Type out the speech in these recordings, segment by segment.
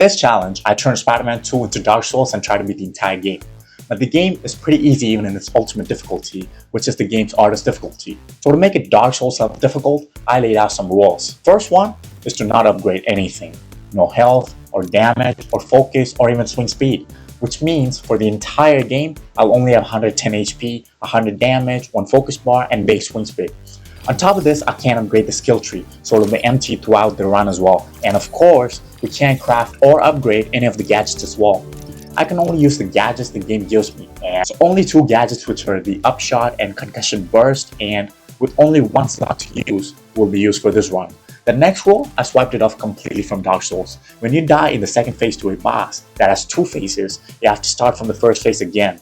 this challenge, I turned Spider-Man 2 into Dark Souls and tried to beat the entire game. But the game is pretty easy even in its ultimate difficulty, which is the game's hardest difficulty. So to make it Dark Souls level difficult, I laid out some rules. First one is to not upgrade anything. No health, or damage, or focus, or even swing speed. Which means for the entire game, I'll only have 110 HP, 100 damage, 1 focus bar, and base swing speed. On top of this, I can't upgrade the skill tree, so it'll be empty throughout the run as well. And of course, we can't craft or upgrade any of the gadgets as well. I can only use the gadgets the game gives me, and so only 2 gadgets, which are the Upshot and Concussion Burst, and with only 1 slot to use, will be used for this run. The next rule, I swiped it off completely from Dark Souls. When you die in the second phase to a boss that has 2 phases, you have to start from the first phase again.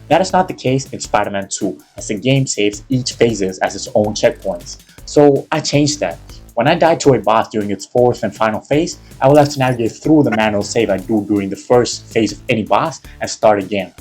That is not the case in Spider-Man 2, as the game saves each phases as its own checkpoints. So I changed that. When I die to a boss during its 4th and final phase, I will have to navigate through the manual save I do during the first phase of any boss and start again.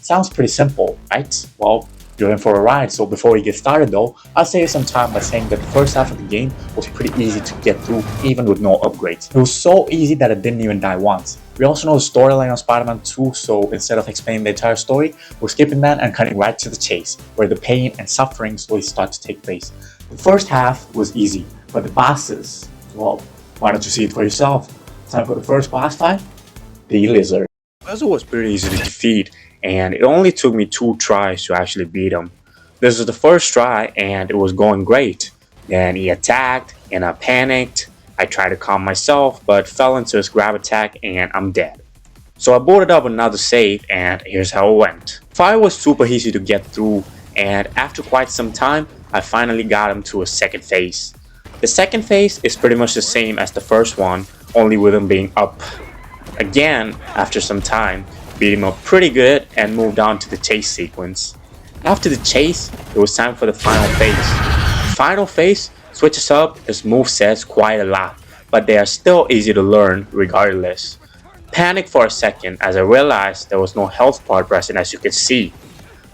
Sounds pretty simple, right? Well, you're in for a ride, so before we get started though, I'll save some time by saying that the first half of the game was pretty easy to get through even with no upgrades. It was so easy that I didn't even die once. We also know the storyline of Spider-Man 2, so instead of explaining the entire story, we're skipping that and cutting right to the chase, where the pain and suffering slowly start to take place. The first half was easy, but the bosses, well, why don't you see it for yourself? Time for the first boss fight? The Lizard. The Lizard was pretty easy to defeat, and it only took me 2 tries to actually beat him. This was the first try, and it was going great. Then he attacked, and I panicked. I tried to calm myself, but fell into his grab attack, and I'm dead. So I booted up another save, and here's how it went. Fire was super easy to get through, and after quite some time, I finally got him to a second phase. The second phase is pretty much the same as the first one, only with him being up. Again, after some time, beat him up pretty good and moved on to the chase sequence. After the chase, it was time for the final phase. The final phase switches up his movesets quite a lot, but they are still easy to learn regardless. Panicked for a second as I realized there was no health bar present, as you can see.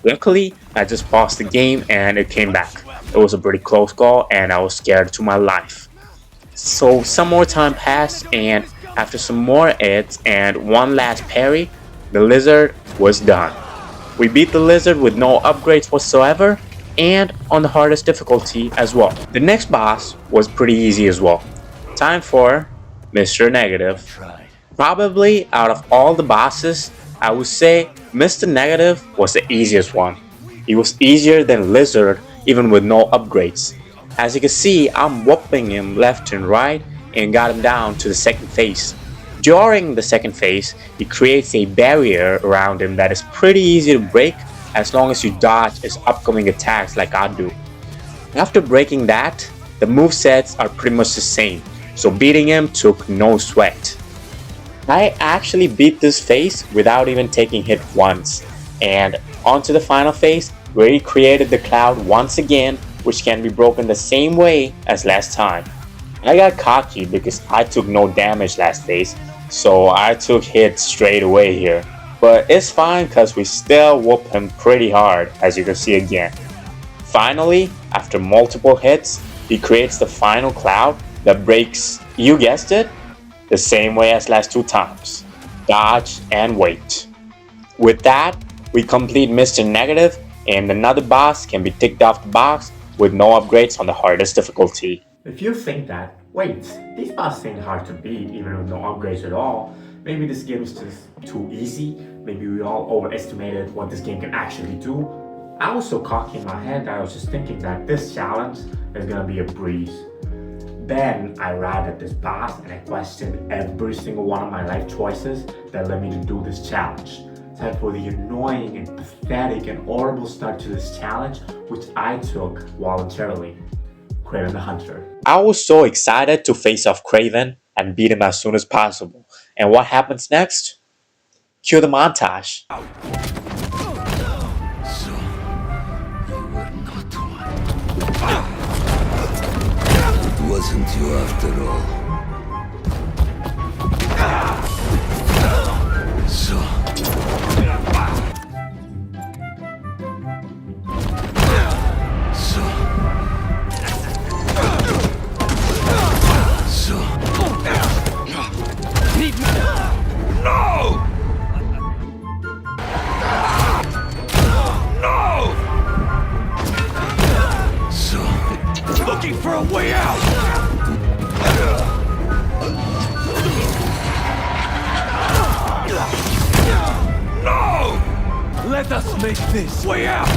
Luckily, I just paused the game and it came back. It was a pretty close call and I was scared to my life. So some more time passed, and after some more hits and 1 last parry, the Lizard was done. We beat the Lizard with no upgrades whatsoever and on the hardest difficulty as well. The next boss was pretty easy as well. Time for Mr. Negative. Probably out of all the bosses, I would say Mr. Negative was the easiest one. He was easier than Lizard even with no upgrades. As you can see, I'm whooping him left and right and got him down to the second phase. During the second phase, he creates a barrier around him that is pretty easy to break as long as you dodge his upcoming attacks like I do. After breaking that, the movesets are pretty much the same, so beating him took no sweat. I actually beat this phase without even taking hit once, and onto the final phase where he created the cloud once again, which can be broken the same way as last time. I got cocky because I took no damage last phase, so I took hits straight away here. But it's fine cause we still whoop him pretty hard, as you can see again. Finally, after multiple hits, he creates the final cloud that breaks, you guessed it, the same way as last 2 times. Dodge and wait. With that, we complete Mr. Negative, and another boss can be ticked off the box with no upgrades on the hardest difficulty. If you think that, wait, these bosses ain't hard to beat even with no upgrades at all, maybe this game is just too easy, maybe we all overestimated what this game can actually do. I was so cocky in my head that I was just thinking that this challenge is gonna be a breeze. Then I arrived at this boss and I questioned every single one of my life choices that led me to do this challenge. Time for the annoying and pathetic and horrible start to this challenge, which I took voluntarily. Kraven the Hunter. I was so excited to face off Kraven and beat him as soon as possible. And what happens next? Cue the montage. So, you were not one. It wasn't you after all. So, need me. Let us make this way out!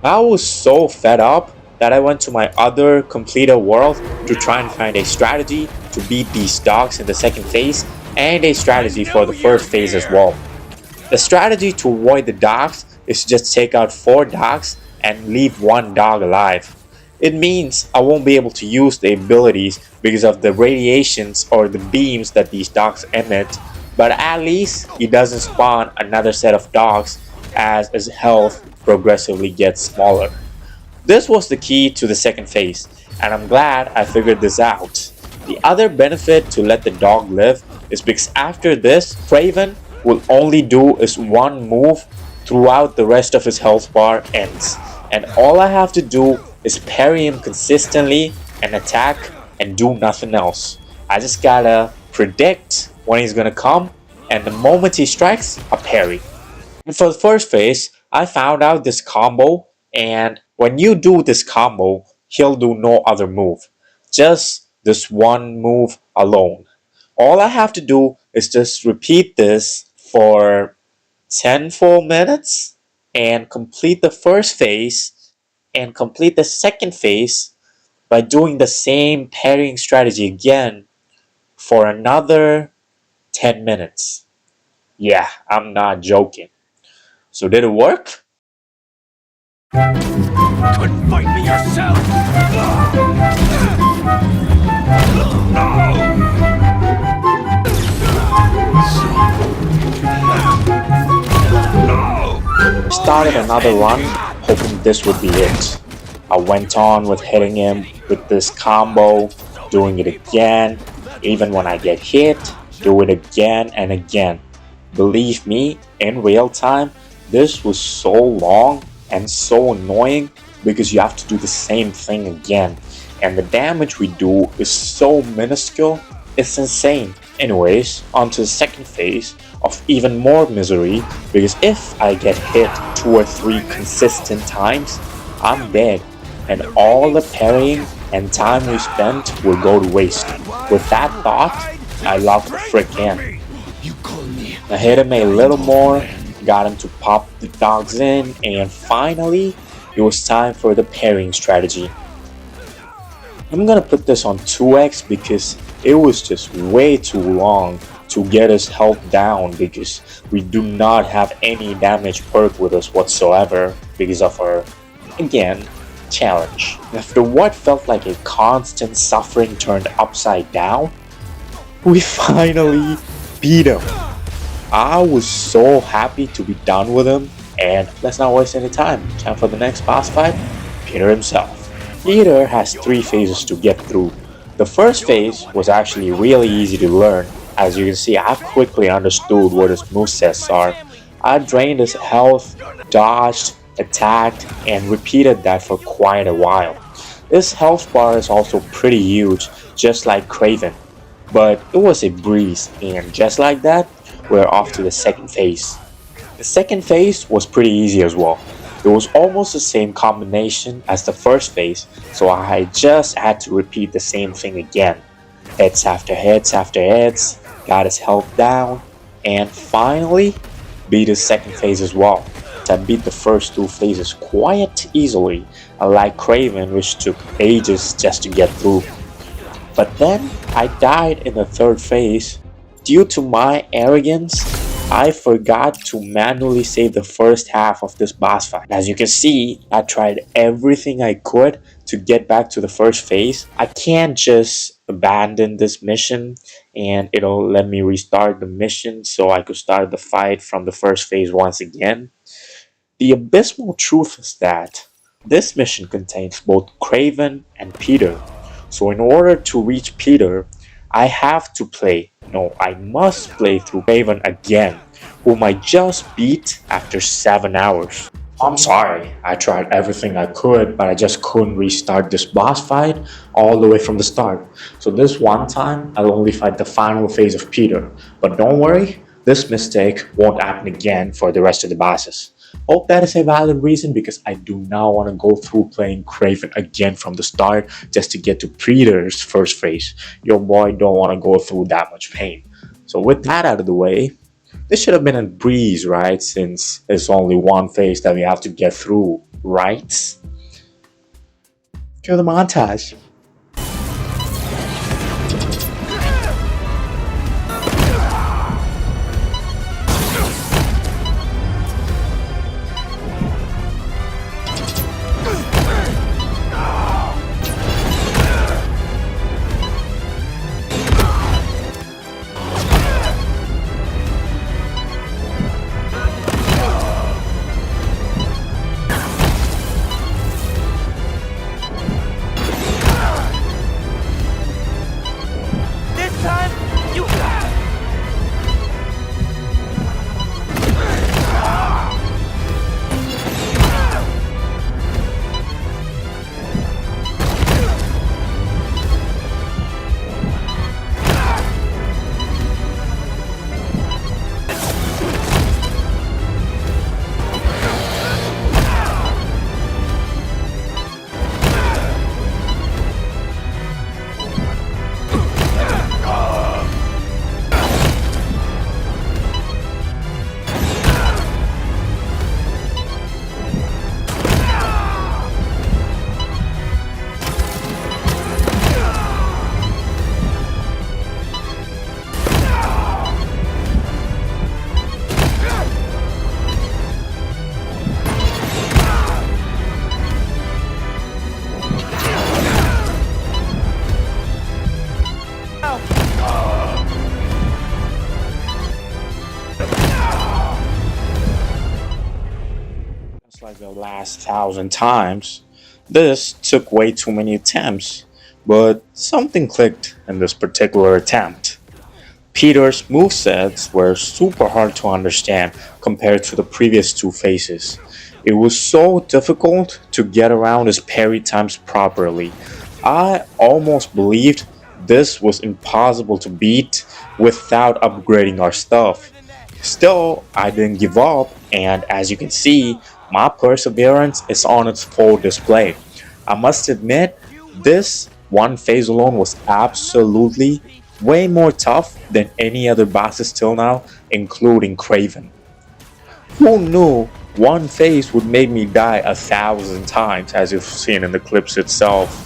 I was so fed up that I went to my other completed world to try and find a strategy to beat these dogs in the second phase and a strategy for the first phase as well. The strategy to avoid the dogs is to just take out 4 dogs and leave 1 dog alive. It means I won't be able to use the abilities because of the radiations or the beams that these dogs emit, but at least he doesn't spawn another set of dogs as his health progressively gets smaller. This was the key to the second phase, and I'm glad I figured this out. The other benefit to let the dog live is because after this, Craven will only do is one move throughout the rest of his health bar ends, and all I have to do is parry him consistently and attack and do nothing else. I just gotta predict when he's gonna come, and the moment he strikes, I parry. And for the first phase, I found out this combo, and when you do this combo, he'll do no other move. Just this one move alone. All I have to do is just repeat this for 10 full minutes and complete the first phase and complete the second phase by doing the same parrying strategy again for another 10 minutes. Yeah, I'm not joking. So did it work? Couldn't fight me yourself! Started another run, hoping this would be it. I went on with hitting him with this combo, doing it again, even when I get hit, do it again and again. Believe me, in real time, this was so long and so annoying because you have to do the same thing again, and the damage we do is so minuscule, it's insane. Anyways, on to the second phase of even more misery, because if I get hit 2 or 3 consistent times, I'm dead, and all the parrying and time we spent will go to waste. With that thought, I logged the frick in. I hit him a little more, got him to pop the dogs in, and finally, it was time for the parrying strategy. I'm gonna put this on 2x because it was just way too long to get his health down, because we do not have any damage perk with us whatsoever because of our, again, challenge. After what felt like a constant suffering turned upside down, we finally beat him. I was so happy to be done with him, and let's not waste any time. Time for the next boss fight, Peter himself. Peter has 3 phases to get through. The first phase was actually really easy to learn. As you can see, I quickly understood what his movesets are. I drained his health, dodged, attacked, and repeated that for quite a while. His health bar is also pretty huge, just like Craven. But it was a breeze, and just like that, we're off to the second phase. The second phase was pretty easy as well. It was almost the same combination as the first phase, so I just had to repeat the same thing again. Hits after hits after hits, got his health down, and finally beat his second phase as well. I beat the first 2 phases quite easily, unlike Craven, which took ages just to get through. But then I died in the third phase. Due to my arrogance, I forgot to manually save the first half of this boss fight. As you can see, I tried everything I could to get back to the first phase. I can't just abandon this mission and it'll let me restart the mission so I could start the fight from the first phase once again. The abysmal truth is that this mission contains both Craven and Peter. So in order to reach Peter, I must play through Craven again, whom I just beat after 7 hours. I'm sorry, I tried everything I could, but I just couldn't restart this boss fight all the way from the start. So this one time, I'll only fight the final phase of Peter. But don't worry, this mistake won't happen again for the rest of the bosses. Hope that is a valid reason because I do not want to go through playing Craven again from the start just to get to Peter's first phase. Your boy don't want to go through that much pain. So with that out of the way, this should have been a breeze, right? Since it's only one phase that we have to get through, right? Cue the montage. This time, you. Just like the last 1,000 times, this took way too many attempts, but something clicked in this particular attempt. Peter's movesets were super hard to understand compared to the previous two phases. It was so difficult to get around his parry times properly. I almost believed this was impossible to beat without upgrading our stuff. Still, I didn't give up, and as you can see, my perseverance is on its full display. I must admit, this one phase alone was absolutely way more tough than any other bosses till now, including Craven. Who knew one phase would make me die 1,000 times, as you've seen in the clips itself?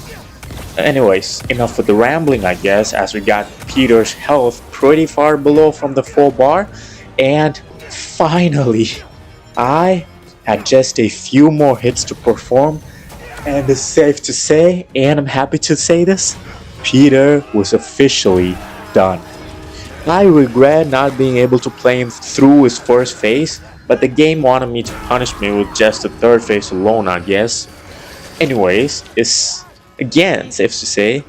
Anyways, enough with the rambling, I guess, as we got Peter's health pretty far below from the full bar, and finally, I had just a few more hits to perform, and it's safe to say, and I'm happy to say this, Peter was officially done. I regret not being able to play him through his first phase, but the game wanted me to punish me with just the third phase alone, I guess. Anyways, it's again safe to say,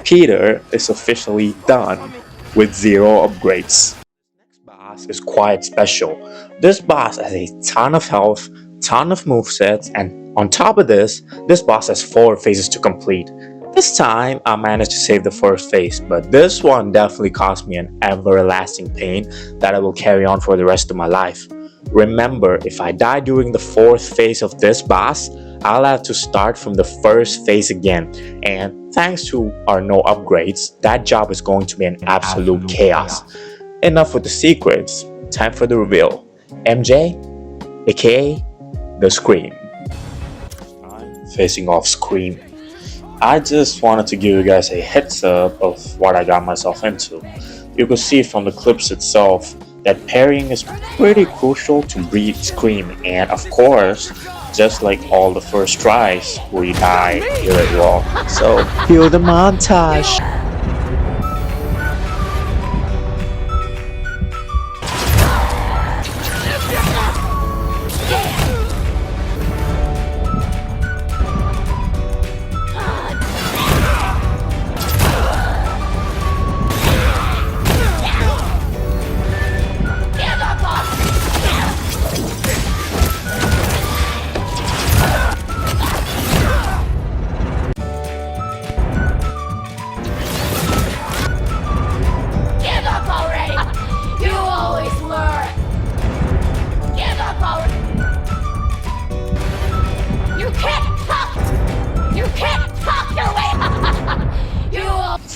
Peter is officially done with 0 upgrades. This boss is quite special. This boss has a ton of health, ton of movesets, and on top of this boss has 4 phases to complete. This time I managed to save the first phase, but this one definitely caused me an everlasting pain that I will carry on for the rest of my life. Remember, if I die during the 4th phase of this boss, I'll have to start from the first phase again, and thanks to our no upgrades, that job is going to be an absolute chaos. Enough with the secrets, time for the reveal. MJ, aka the Scream. I'm facing off Scream. I just wanted to give you guys a heads up of what I got myself into. You can see from the clips itself that parrying is pretty crucial to beat Scream, and of course, just like all the first tries, we die here as well. So, cue the montage!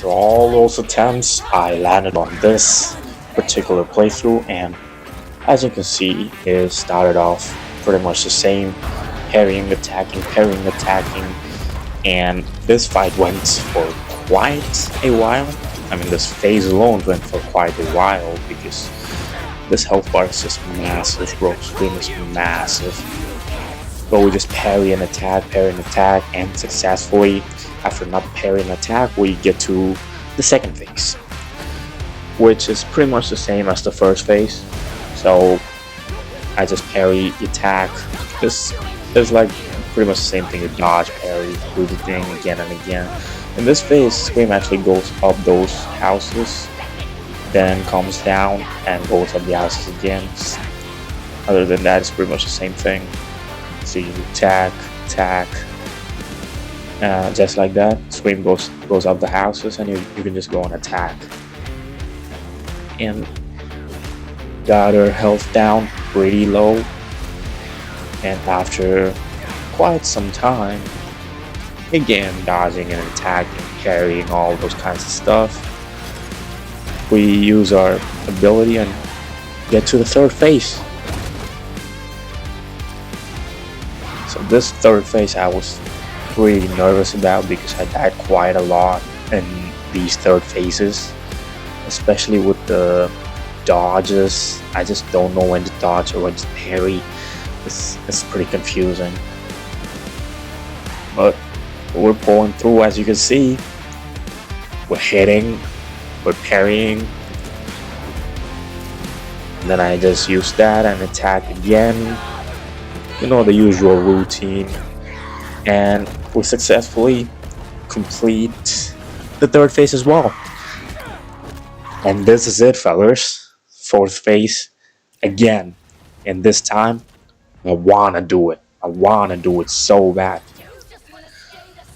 after all those attempts, I landed on this particular playthrough, and as you can see, it started off pretty much the same, parrying, attacking, and this fight went for quite a while. I mean, this phase alone went for quite a while because this health bar is just massive, bro. Scream is massive. But we just parry and attack, and successfully, after not parry and attack, we get to the second phase, which is pretty much the same as the first phase. So I just parry, attack. This is like pretty much the same thing. You dodge, parry, do the thing again and again. In this phase, Scream actually goes up those houses, then comes down and goes up the houses again. Other than that, it's pretty much the same thing. So you attack, just like that. Scream goes up the houses, and you can just go and attack. And got her health down pretty low. And after quite some time, again dodging and attacking, carrying all those kinds of stuff, we use our ability and get to the third phase. So this third phase I was pretty nervous about because I died quite a lot in these third phases, especially with the dodges. I just don't know when to dodge or when to parry. It's pretty confusing, but we're pulling through. As you can see, we're hitting, we're parrying, and then I just use that and attack again, you know, the usual routine, and we successfully complete the third phase as well. And this is it, fellas. Fourth phase again, and this time I wanna do it. I wanna do it so bad.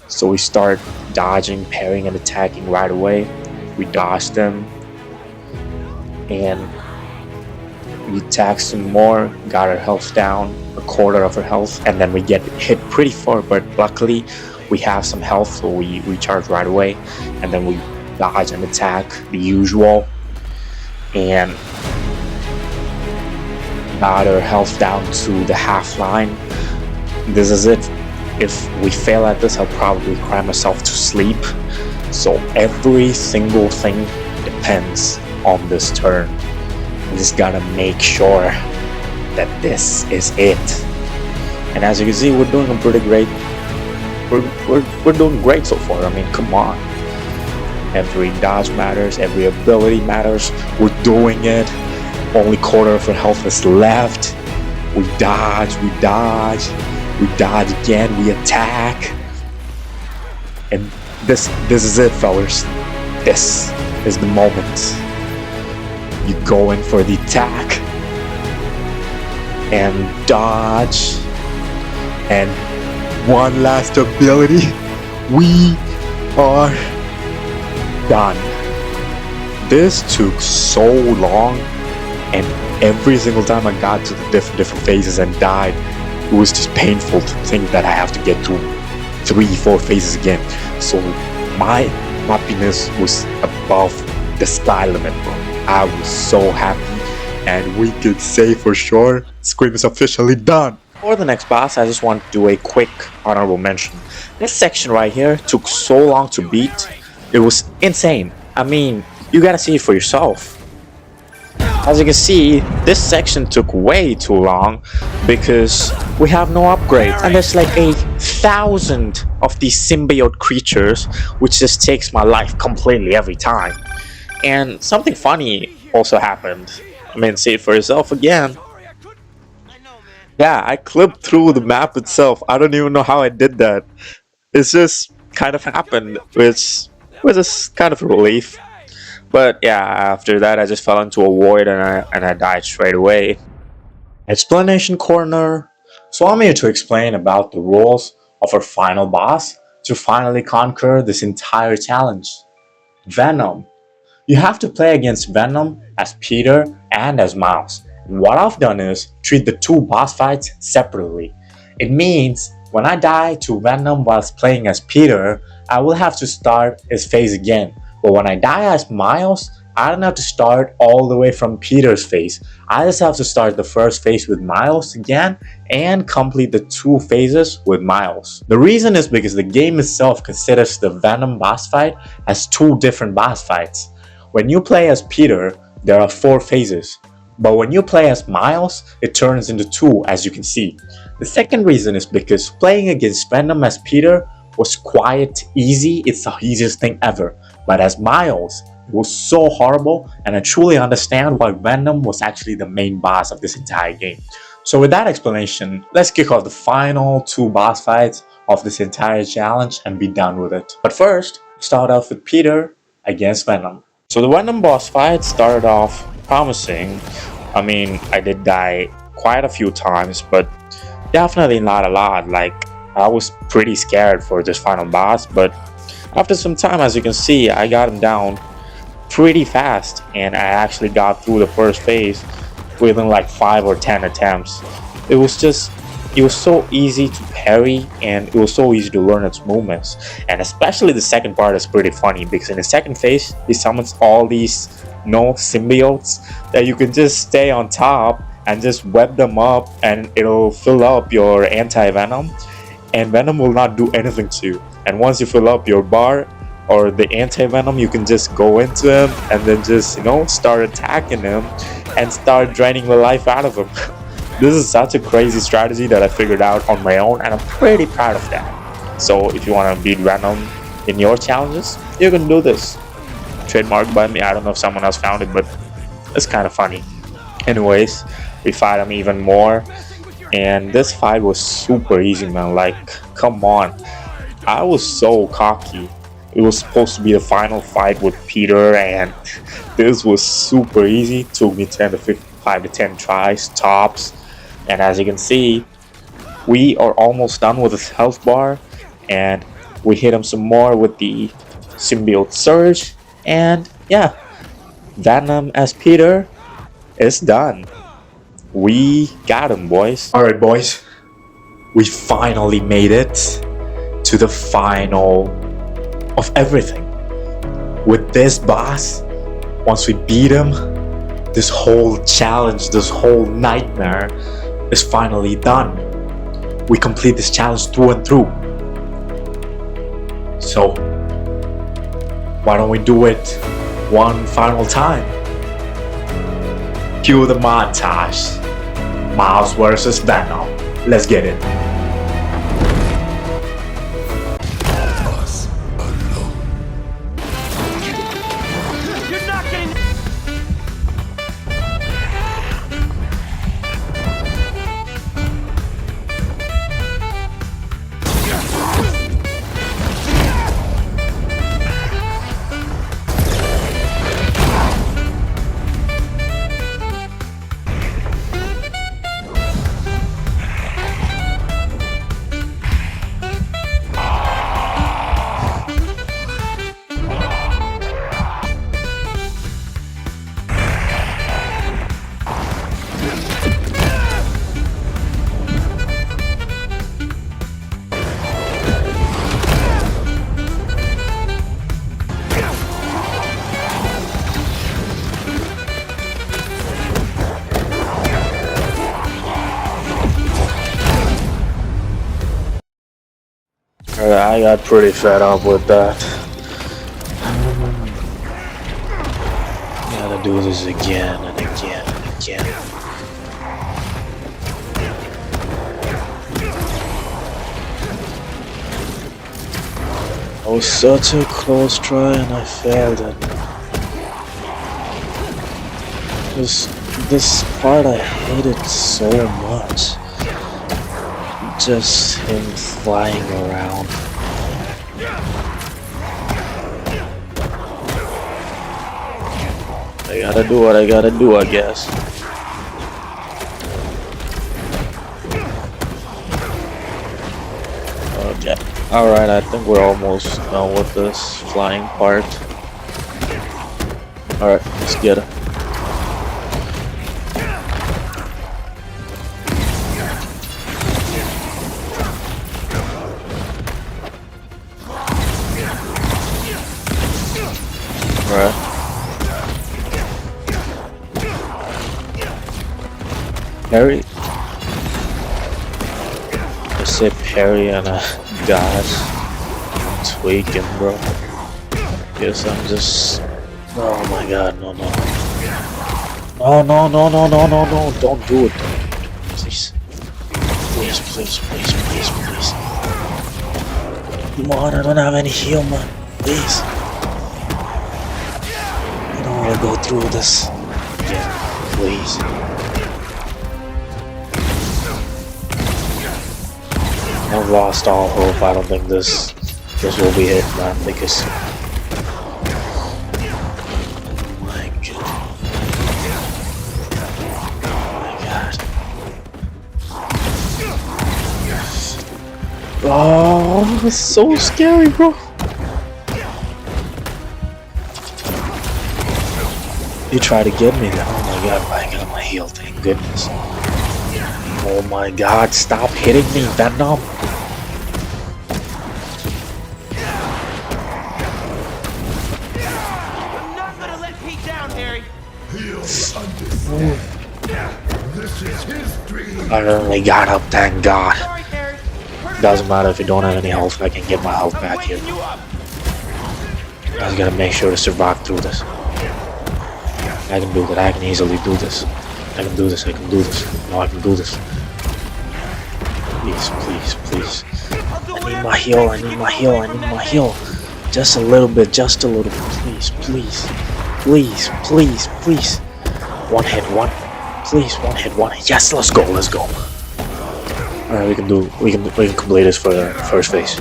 So we start dodging, parrying, and attacking right away. We dodge them, and we attack some more. Got our health down, a quarter of our health, and then we get hit pretty far. But luckily, we have some health, so we recharge right away, and then we dodge and attack the usual, and got our health down to the half line. This is it. If we fail at this, I'll probably cry myself to sleep. So every single thing depends on this turn. We just gotta make sure that this is it. And as you can see, we're doing a pretty great. We're doing great so far. I mean, come on. Every dodge matters. Every ability matters. We're doing it. Only quarter of our health is left. We dodge, we dodge again, we attack. And this is it, fellas. This is the moment. You go in for the attack and dodge, and one last ability. We are done. This took so long, and every single time I got to the different phases and died, it was just painful to think that I have to get to 3-4 phases again. So my happiness was above the sky limit, bro. I was so happy, and we could say for sure Scream is officially done. For the next boss, I just want to do a quick honorable mention. This section right here took so long to beat. It was insane. I mean, you gotta see it for yourself. As you can see, this section took way too long because we have no upgrades, and there's like 1,000 of these symbiote creatures, which just takes my life completely every time. And something funny also happened. I mean, see it for yourself again. Yeah, I clipped through the map itself. I don't even know how I did that. It's just kind of happened, which was just kind of a relief. But yeah, after that I just fell into a void and I died straight away. Explanation corner. So I'm here to explain about the rules of our final boss to finally conquer this entire challenge. Venom. You have to play against Venom as Peter and as Miles. And what I've done is treat the two boss fights separately. It means when I die to Venom whilst playing as Peter, I will have to start his phase again, But when I die as Miles, I don't have to start all the way from Peter's phase. I just have to start the first phase with Miles again and complete the 2 phases with Miles. The reason is because the game itself considers the Venom boss fight as 2 different boss fights. When you play as Peter, there are 4 phases. But when you play as Miles, it turns into 2, as you can see. The second reason is because playing against Venom as Peter was quite easy. It's the easiest thing ever. But as Miles, it was so horrible, and I truly understand why Venom was actually the main boss of this entire game. So with that explanation, let's kick off the final 2 boss fights of this entire challenge and be done with it. But first, start off with Peter against Venom. So the Venom boss fight started off promising. I mean, I did die quite a few times, but definitely not a lot. Like, I was pretty scared for this final boss, but after some time, as you can see, I got him down pretty fast, and I actually got through the first phase within like 5 or 10 attempts. It was so easy to parry, and it was so easy to learn its movements. And especially the second part is pretty funny, because in the second phase, he summons all these symbiotes that you can just stay on top and just web them up, and it'll fill up your anti-venom, and Venom will not do anything to you. And once you fill up your bar or the anti-venom, you can just go into him and then just start attacking him and start draining the life out of him. This is such a crazy strategy that I figured out on my own, and I'm pretty proud of that. So if you want to beat Venom in your challenges, you can do this. Trademarked by me. I don't know if someone else found it, but it's kind of funny. Anyways, we fight him even more, and this fight was super easy, man. Like, come on. I was so cocky. It was supposed to be the final fight with Peter, and this was super easy. It took me 5 to 10 tries tops, and as you can see, we are almost done with his health bar, and we hit him some more with the symbiote surge, and yeah, Venom as Peter is done. We got him, boys. Alright, boys, we finally made it to the final of everything. With this boss, once we beat him, this whole challenge, this whole nightmare is finally done. We complete this challenge through and through. So why don't we do it one final time? Cue the montage. Miles versus Venom. Let's get it. You're not getting. I got pretty fed up with that. Gotta do this again and again and again. It was such a close try and I failed it. This part I hated so much. Just him flying around. I gotta do what I gotta do, I guess. Okay. Alright, I think we're almost done with this flying part. Alright, let's get it. Right. Parry. I said parry and God. I'm tweaking, bro. Guess I'm just. Oh my god, no. No. Don't do it. Please. Please. Come on, I don't have any heal, man. Please. I don't want to go through this again. Please. I've lost all hope. I don't think this will be it, man, because my god. Oh, it's so scary, bro. You try to get me there. Oh my god, I got my heal, thank goodness. Oh my god, stop hitting me, Venom. I'm not gonna let Pete down, Harry. I only got up, thank god. Sorry, Harry. Doesn't matter if you don't have any health, I can get my health I'm back here. waking you up. I just gotta make sure to survive through this. I can do that, I can easily do this. I can do this. No, I can do this. Please. I need my heal. Just a little bit. Please. One hit. Yes, let's go. Alright, we can complete this for the first phase.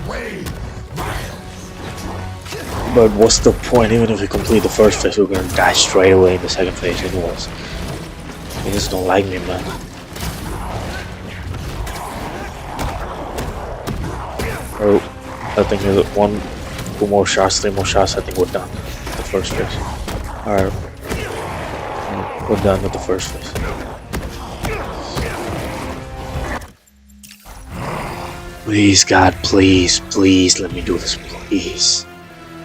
But what's the point? Even if we complete the first phase, we're gonna die straight away in the second phase anyways. They just don't like me, man. Oh, I think there's 3 more shots, I think we're done. The first phase. Alright. We're done with the first phase. Please, God, please, let me do this, please.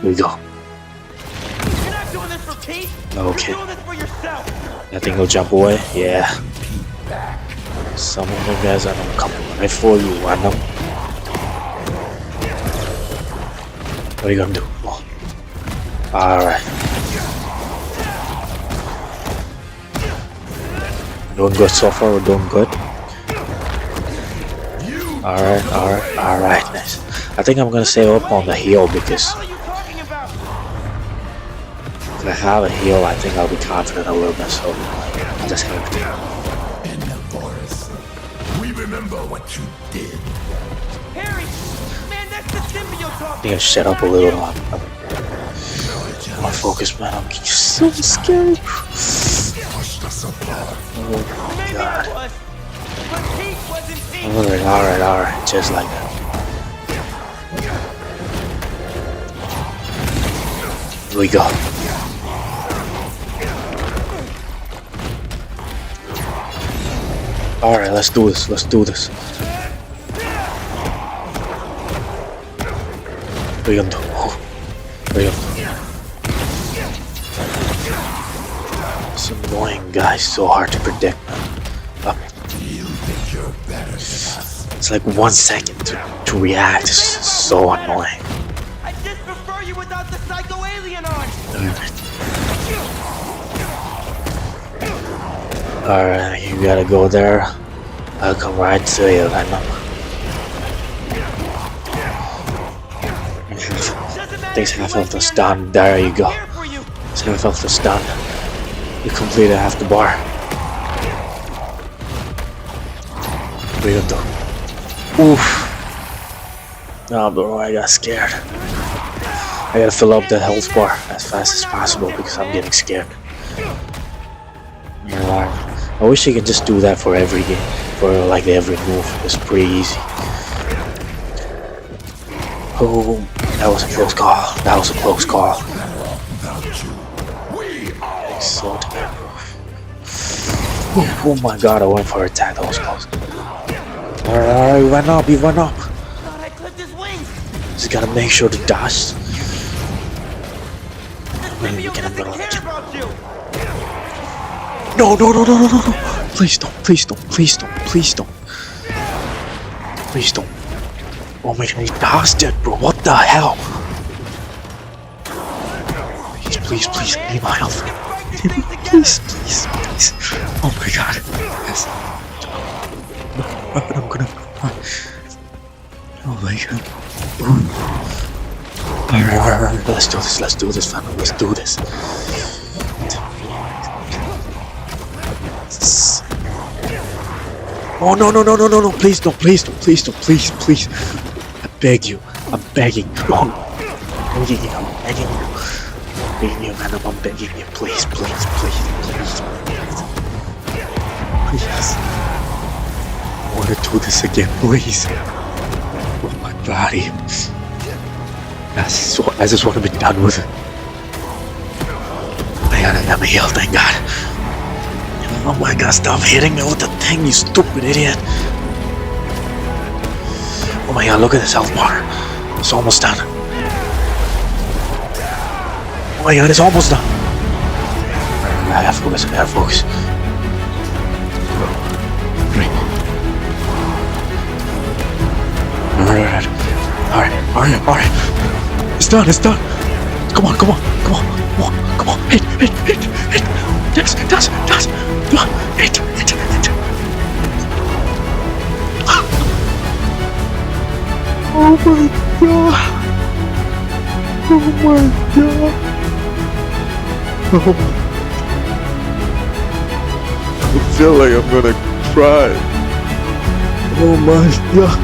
Here we go. You're not doing this for Pete. Okay. You're doing this for yourself. I think he'll jump away. Yeah. Some of the guys are gonna come right for you. I know. What are you gonna do? Oh. Alright. Doing good so far. We're doing good. Alright. Nice. I think I'm gonna save up on the heal because What are you talking about? if I have a heal, I think I'll be confident a little bit. So I'll just have to. In the forest, we remember what you did. Harry, man, that's the symbiote I talking. think I shut up a little. My focus, man. I'm just so scared. Pushed us apart. Oh Maybe god. it was, but Pete wasn't Pete. Alright. Just like that. Here we go. Alright, let's do this. What are you gonna do? This annoying guy, so hard to predict, man. You think you're better than us? It's like 1 second to react. It's so annoying. I just prefer you without the psycho alien on. Alright, you gotta go there. I'll come right to you, I know. Thanks, half of the stun. There you go. Thanks, half of the stun. You completed half the bar. What are you gonna do? Oof. No, bro, I got scared. I gotta fill up the health bar as fast as possible because I'm getting scared. I wish I could just do that for every game, for like every move. It's pretty easy. Oh, that was a close call. So tired, bro. Oh my god, I went for an attack. That was close. Alright, you run up. Thought I clipped his wings. Just gotta make sure to dodge. gonna Maybe get you'll him, get to gonna care let you. about you. No, no, no, no, no, no, no. Please don't, please don't, please don't, please don't. Please don't. Oh my god, his dog's dead, bro. What the hell? Please, please, please, give me my health. Please, please, please. Oh my god. Yes. I'm gonna. Oh my god. Alright, let's do this, family. Let's do this. Oh no, no, no, no, no, no, please don't, please don't, please don't, please, please. I beg you, I'm begging you. I'm begging you, I'm begging you. I'm begging you, man, I'm begging you, please, please, please, please, please. Please. I want to do this again, please. With my body. I just want to be done with it. I'm healed, thank God. Oh my god, stop hitting me with the thing, you stupid idiot. Oh my god, look at this health bar. It's almost done. Oh my god, it's almost done. I gotta focus, I gotta focus. Alright. It's done, it's done. Come on. Hit. Yes. Hit. Oh my god. I feel like I'm gonna cry. Oh my god.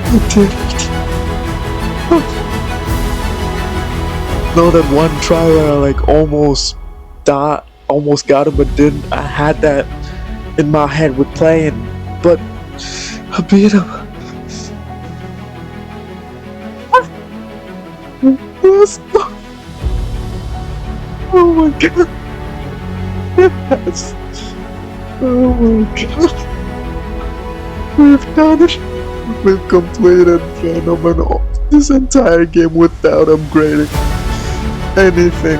I did it. Know that one try where I like almost got him but didn't. I had that in my head with playing, but I beat him. Yes. Oh my god. Yes. Oh my god. We've done it. We've completed Venom and all this entire game without upgrading anything.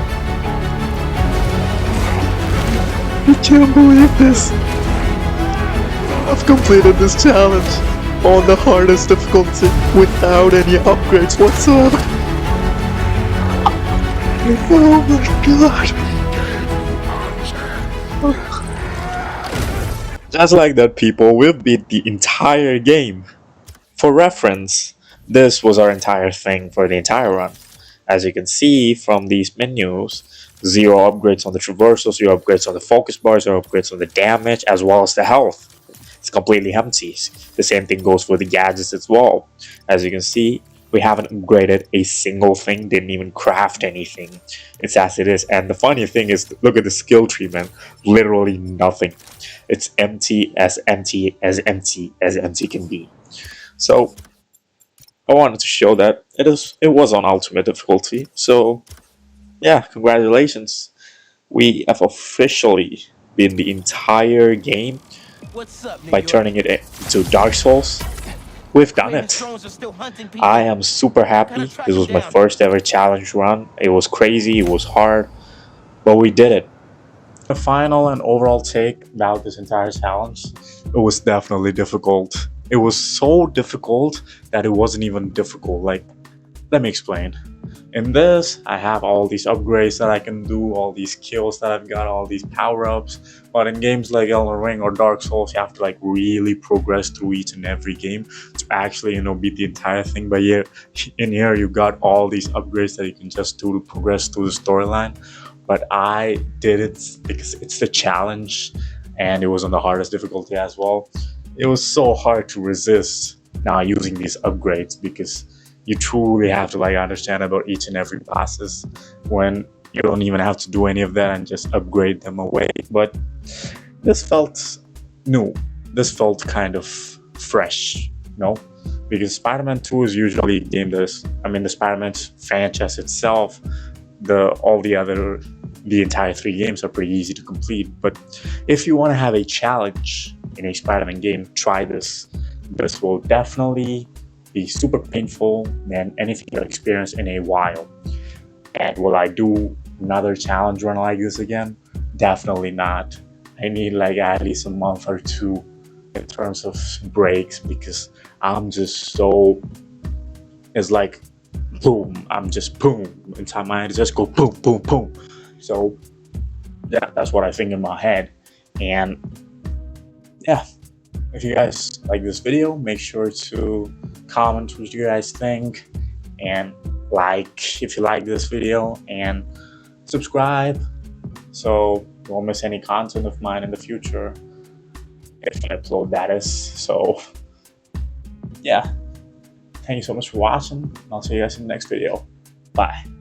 I can't believe this. I've completed this challenge on the hardest difficulty without any upgrades whatsoever. Oh my god. Just like that, people, we've beat the entire game. For reference, this was our entire thing for the entire run. As you can see from these menus, 0 upgrades on the traversal, 0 upgrades on the focus bar, 0 upgrades on the damage, as well as the health. It's completely empty. The same thing goes for the gadgets as well. As you can see, we haven't upgraded a single thing, didn't even craft anything. It's as it is. And the funny thing is, look at the skill tree, man. Literally nothing. It's empty as empty can be. So I wanted to show that it was on ultimate difficulty. So yeah, congratulations. We have officially beaten the entire game What's up, New by York? turning it into Dark Souls. We've done Raven's it. drones are still hunting people. I am super happy. This was my first ever challenge run. It was crazy, it was hard, but we did it. The final and overall take about this entire challenge, it was definitely difficult. It was so difficult that it wasn't even difficult. Like, let me explain. In this, I have all these upgrades that I can do, all these kills that I've got, all these power-ups. But in games like Elden Ring or Dark Souls, you have to like really progress through each and every game to actually, beat the entire thing. But here, in here, you got all these upgrades that you can just do to progress through the storyline. But I did it because it's the challenge, and it was on the hardest difficulty as well. It was so hard to resist now using these upgrades because you truly have to like understand about each and every bosses when you don't even have to do any of that and just upgrade them away. But this felt new. This felt kind of fresh, because Spider-Man 2 is usually a game that is, the Spider-Man franchise itself, the entire 3 games are pretty easy to complete. But if you want to have a challenge in a Spider-Man game, try this. This will definitely be super painful than anything you've experienced in a while. And will I do another challenge run like this again? Definitely not. I need like at least a month or two in terms of breaks, because I'm just so, it's like boom, I'm just boom inside my head, it just go boom, boom, boom. So yeah, that's what I think in my head. And yeah, if you guys like this video, make sure to comment what you guys think, and like if you like this video, and subscribe so you won't miss any content of mine in the future if I upload, that is. So yeah, thank you so much for watching. I'll see you guys in the next video. Bye.